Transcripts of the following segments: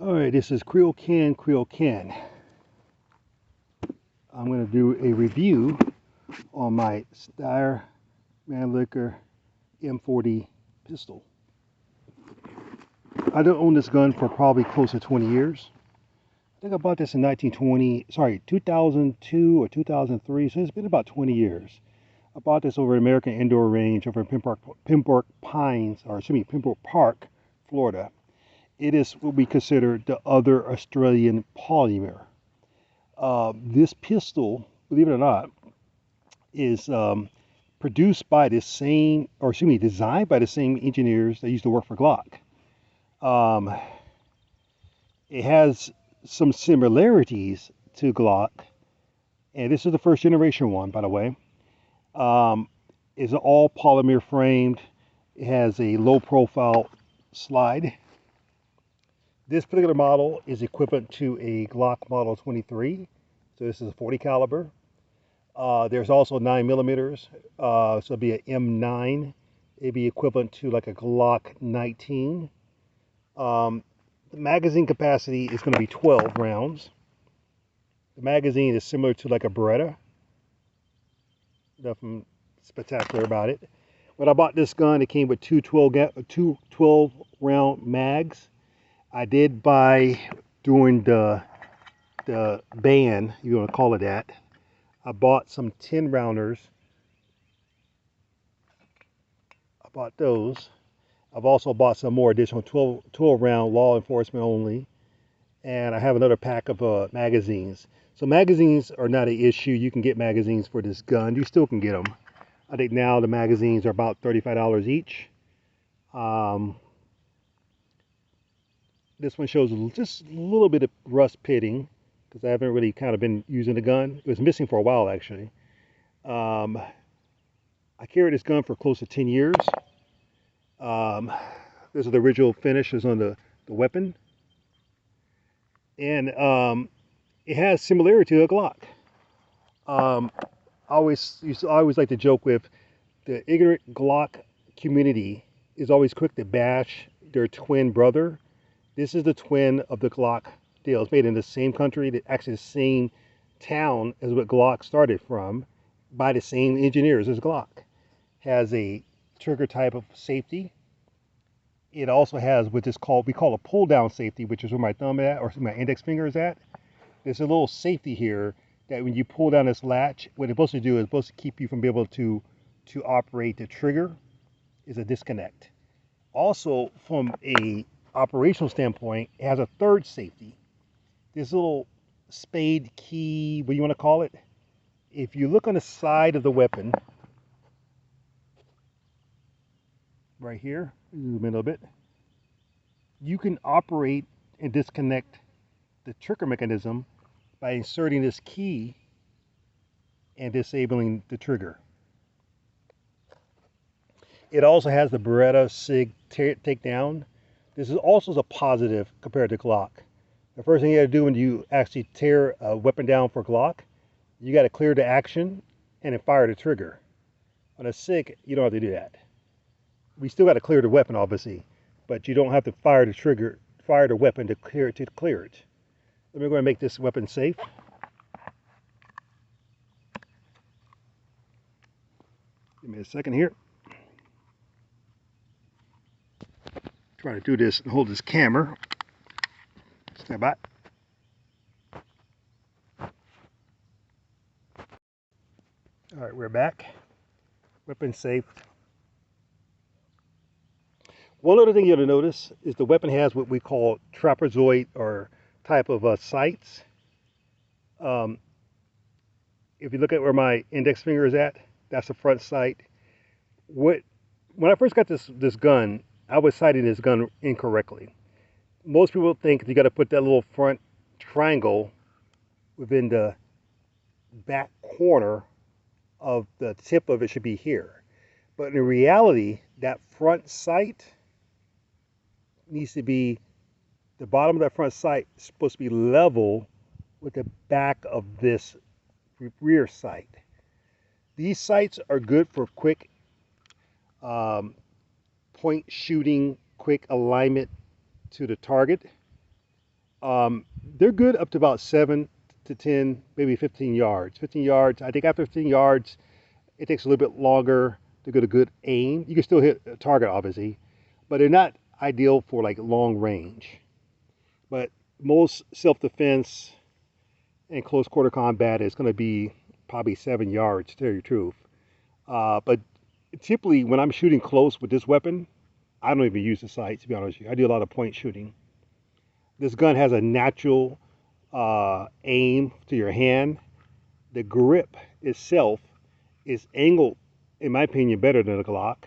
Alright, this is Creole Can. I'm going to do a review on my Steyr M40 pistol. I don't own this gun for probably close to 20 years. I think I bought this in 2002 or 2003, so it's been about 20 years. I bought this over at American Indoor Range over in Pembroke Park, Florida. It is what we consider the other Australian Polymer. This pistol, believe it or not, is produced by the same, or excuse me, designed by the same engineers that used to work for Glock. It has some similarities to Glock, and this is the first generation one, by the way. It's all polymer framed. It has a low profile slide. This particular model is equivalent to a Glock Model 23. So this is a 40 caliber. There's also 9 millimeters. So it'll be an M9. It'd be equivalent to like a Glock 19. The magazine capacity is going to be 12 rounds. The magazine is similar to like a beretta. Nothing spectacular about it. When I bought this gun, it came with two 12 round mags. I did buy during the ban, you want to call it that. I bought some 10 rounders. I bought those. I've also bought some more additional 12 round law enforcement only. And I have another pack of magazines. So magazines are not an issue. You can get magazines for this gun. You still can get them. I think now the magazines are about $35 each. This one shows just a little bit of rust pitting because I haven't really kind of been using the gun. It was missing for a while, actually. I carried this gun for close to 10 years. This is the original finishes on the weapon. And it has similarity to a Glock. I always like to joke with the ignorant Glock community is always quick to bash their twin brother. This is the twin of the Glock deal. It's made in the same country, actually the same town as what Glock started from, by the same engineers as Glock. Has a trigger type of safety. It also has what is called, we call a pull down safety, which is where my thumb at, or my index finger is at. There's a little safety here that when you pull down this latch, what it's supposed to do is supposed to keep you from being able to operate the trigger, is a disconnect. Also, from a operational standpoint, it has a third safety. This little spade key, what do you want to call it? If you look on the side of the weapon, right here, zoom in a little bit, you can operate and disconnect the trigger mechanism by inserting this key and disabling the trigger. It also has the Beretta SIG takedown. This is also a positive compared to Glock. The first thing you got to do when you actually tear a weapon down for Glock, you got to clear the action and then fire the trigger. On a SIG, you don't have to do that. We still got to clear the weapon, obviously, but you don't have to fire the trigger, fire the weapon to clear it. Let me go and make this weapon safe. Give me a second here. Try to do this and hold this camera. Stand by. All right, we're back. Weapon safe. One other thing you'll notice is the weapon has what we call trapezoid or type of sights. If you look at where my index finger is at, that's the front sight. When I first got this gun, I was sighting this gun incorrectly. Most people think you got to put that little front triangle within the back corner of the tip of it should be here. But in reality, that front sight needs to be, the bottom of that front sight is supposed to be level with the back of this rear sight. These sights are good for quick point shooting, quick alignment to the target. They're good up to about 7 to 10, maybe 15 yards. 15 yards, I think after 15 yards, it takes a little bit longer to get a good aim. You can still hit a target, obviously, but they're not ideal for like long range. But most self-defense and close quarter combat is going to be probably 7 yards, to tell you the truth. But typically, when I'm shooting close with this weapon, I don't even use the sights, to be honest with you. I do a lot of point shooting. This gun has a natural aim to your hand. The grip itself is angled, in my opinion, better than a Glock.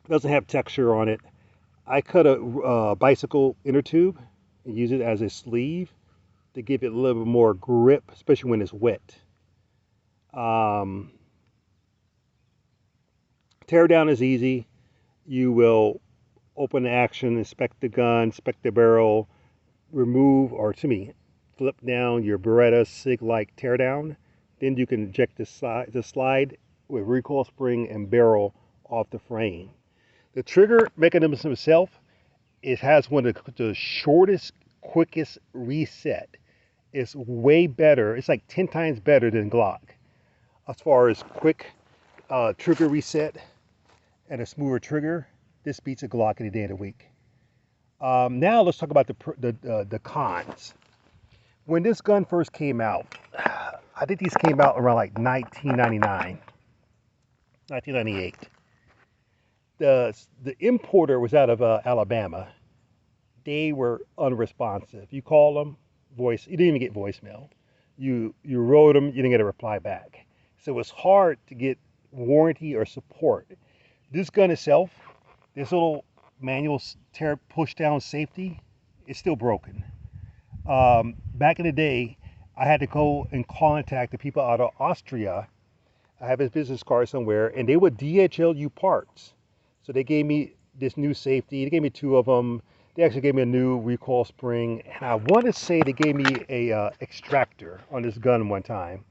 Doesn't have texture on it. I cut a bicycle inner tube and use it as a sleeve to give it a little bit more grip, especially when it's wet. Teardown is easy. You will open the action, inspect the gun, inspect the barrel, remove, or to me, flip down your beretta SIG-like teardown. Then you can eject the slide with recoil spring and barrel off the frame. The trigger mechanism itself, it has one of the shortest, quickest reset. It's way better. It's like 10 times better than Glock as far as quick trigger reset and a smoother trigger. This beats a Glock any day of the week. Now let's talk about the cons. When this gun first came out, I think these came out around like 1999, 1998. The importer was out of Alabama. They were unresponsive. You call them, you didn't even get voicemail. You wrote them, you didn't get a reply back. So it was hard to get warranty or support. This gun itself, this little manual push down safety, is still broken. Back in the day, I had to go and contact the people out of Austria. I have his business card somewhere, and they would DHL you parts. So they gave me this new safety. They gave me 2 of them. They actually gave me a new recoil spring. And I want to say they gave me a extractor on this gun one time.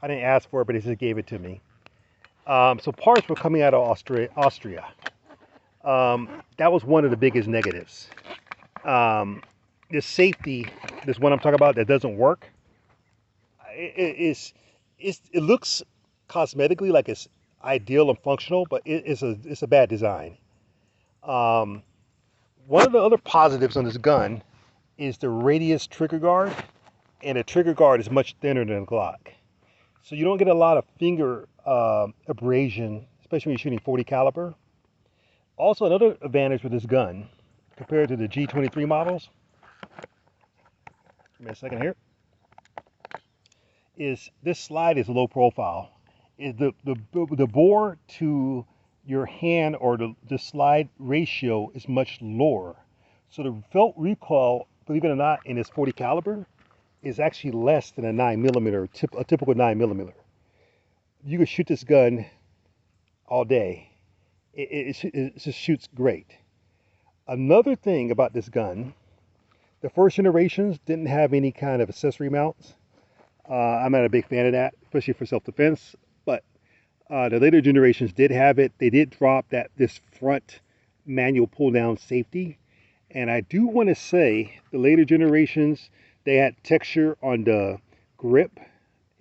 I didn't ask for it, but they just gave it to me. So parts were coming out of Austria. That was one of the biggest negatives. This safety, this one I'm talking about that doesn't work, it looks cosmetically like it's ideal and functional, but it's a bad design. One of the other positives on this gun is the radius trigger guard, and the trigger guard is much thinner than a Glock. So you don't get a lot of finger abrasion, especially when you're shooting 40 caliber. Also, another advantage with this gun, compared to the G23 models, give me a second here, is this slide is low profile. The bore to your hand or the slide ratio is much lower. So the felt recoil, believe it or not, in this 40 caliber is actually less than a 9mm, a typical 9mm. You can shoot this gun all day. It just shoots great. Another thing about this gun, the first generations didn't have any kind of accessory mounts. I'm not a big fan of that, especially for self-defense, but the later generations did have it. They did drop this front manual pull-down safety. And I do want to say the later generations, they had texture on the grip,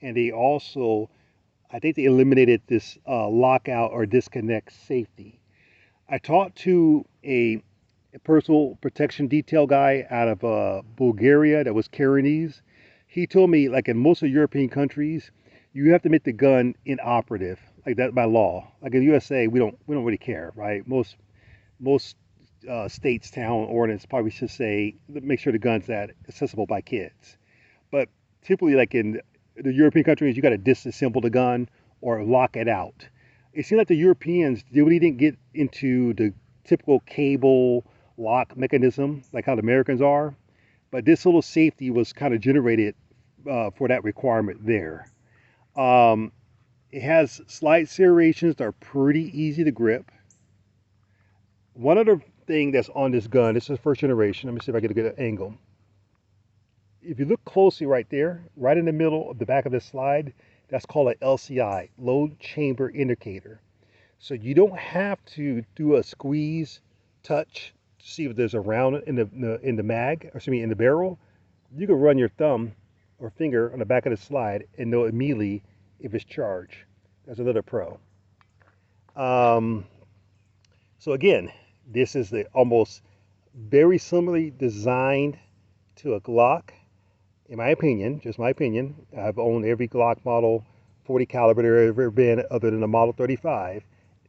and they also, I think they eliminated this lockout or disconnect safety. I talked to a personal protection detail guy out of Bulgaria that was carrying these. He told me, like in most of European countries, you have to make the gun inoperative, like that by law. Like in the USA, we don't really care, right? Most states, town ordinance probably should say make sure the gun's that accessible by kids. But typically, like in the European countries, you got to disassemble the gun or lock it out. It seemed like the Europeans, they really didn't get into the typical cable lock mechanism like how the Americans are. But this little safety was kind of generated for that requirement there. It has slide serrations that are pretty easy to grip. One other thing that's on this gun, this is first generation. Let me see if I get a good angle. If you look closely right there, right in the middle of the back of this slide, that's called an LCI, load chamber indicator. So you don't have to do a squeeze touch see if there's a round in the mag, or excuse me, in the barrel, you can run your thumb or finger on the back of the slide and know immediately if it's charged. That's another pro. Um, so again, this is the almost very similarly designed to a Glock. In my opinion, just my opinion, I've owned every Glock model 40 caliber there ever been other than the Model 35.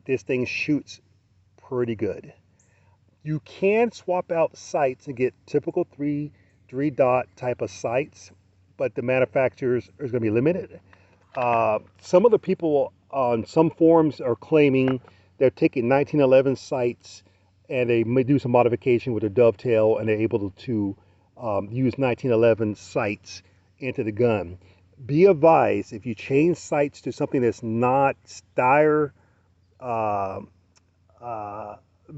This thing shoots pretty good. You can swap out sights and get typical three dot type of sights, but the manufacturers are going to be limited. Some of the people on some forums are claiming they're taking 1911 sights and they may do some modification with a dovetail and they're able to use 1911 sights into the gun. Be advised, if you change sights to something that's not Steyr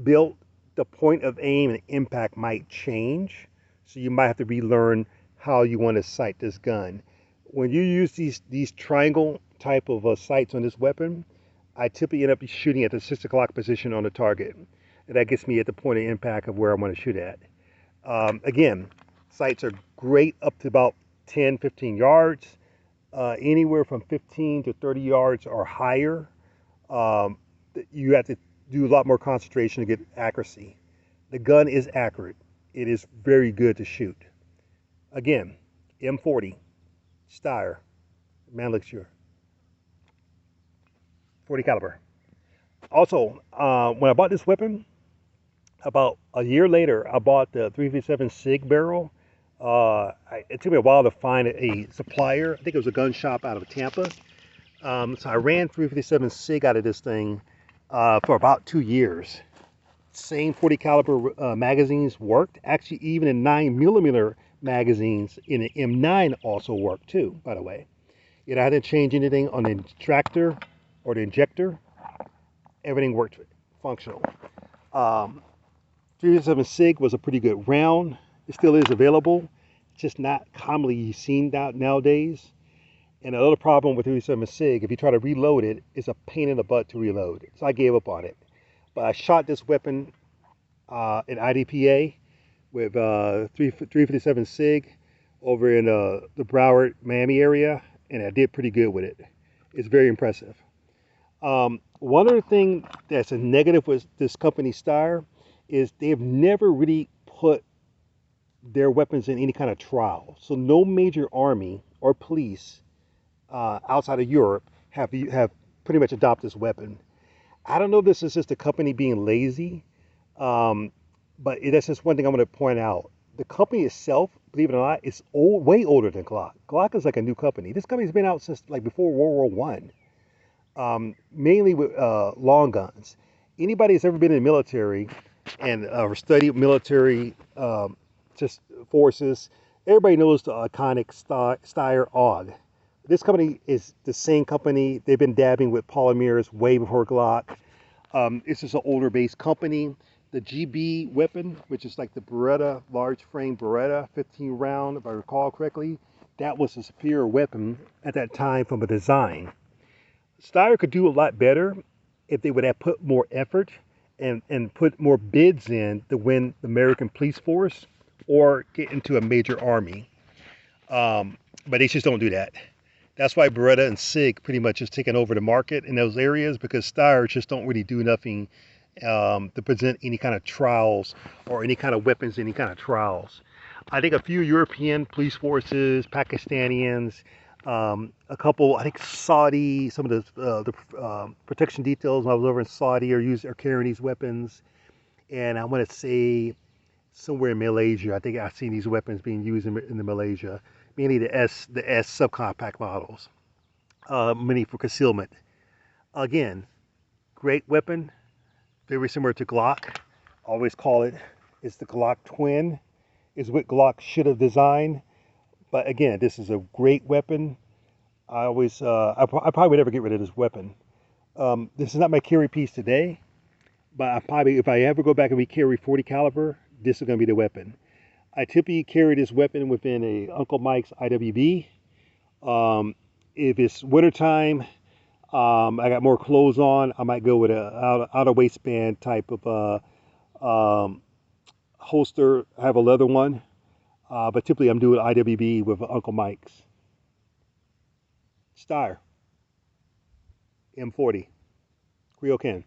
built, the point of aim and impact might change. So you might have to relearn how you want to sight this gun. When you use these triangle type of sights on this weapon, I typically end up shooting at the 6 o'clock position on the target. And that gets me at the point of impact of where I want to shoot at. Again, sights are great up to about 10, 15 yards. Anywhere from 15 to 30 yards or higher, you have to do a lot more concentration to get accuracy. The gun is accurate. It is very good to shoot. Again, M40, Steyr, Manlixure, 40 caliber. Also, when I bought this weapon, about a year later, I bought the 357 SIG barrel. It took me a while to find a supplier. I think it was a gun shop out of Tampa. So I ran 357 SIG out of this thing for about 2 years. Same 40 caliber magazines worked. Actually, even in 9mm magazines in the M9 also worked too, by the way. I didn't change anything on the extractor or the injector. Everything worked functional. 357 SIG was a pretty good round. It still is available. It's just not commonly seen nowadays. And another problem with 357 SIG, if you try to reload it, it's a pain in the butt to reload. So I gave up on it. But I shot this weapon in IDPA with 357 SIG over in the Broward, Miami area, and I did pretty good with it. It's very impressive. One other thing that's a negative with this company Steyr is they've never really put their weapons in any kind of trial. So no major army or police outside of Europe have pretty much adopted this weapon. I don't know if this is just the company being lazy, but that's just one thing I'm going to point out. The company itself, believe it or not, is way older than Glock. Glock is like a new company. This company's been out since like before World War I, mainly with long guns. Anybody that's ever been in the military and studied military just forces, everybody knows the iconic Steyr AUG. This company is the same company. They've been dabbing with polymers way before Glock. It's just an older based company. The GB weapon, which is like the Beretta, large frame Beretta, 15 round, if I recall correctly, that was a superior weapon at that time from a design. Steyr could do a lot better if they would have put more effort and put more bids in to win the American police force or get into a major army. But they just don't do that. That's why Beretta and SIG pretty much has taken over the market in those areas, because Steyr just don't really do nothing to present any kind of trials or any kind of weapons, any kind of trials. I think a few European police forces, Pakistanians, a couple, I think Saudi, some of the protection details when I was over in Saudi are carrying these weapons. And I want to say somewhere in Malaysia, I think I've seen these weapons being used in Malaysia, mainly the S subcompact models, many for concealment. Again, great weapon, very similar to Glock. Always call it's the Glock twin, is what Glock should have designed. But again, this is a great weapon. I probably would never get rid of this weapon. This is not my carry piece today, but if I ever go back and carry 40 caliber, this is going to be the weapon. I typically carry this weapon within a Uncle Mike's IWB. If it's wintertime, I got more clothes on, I might go with a outer waistband type of holster. I have a leather one, but typically I'm doing IWB with Uncle Mike's. Steyr M40 Trijicon.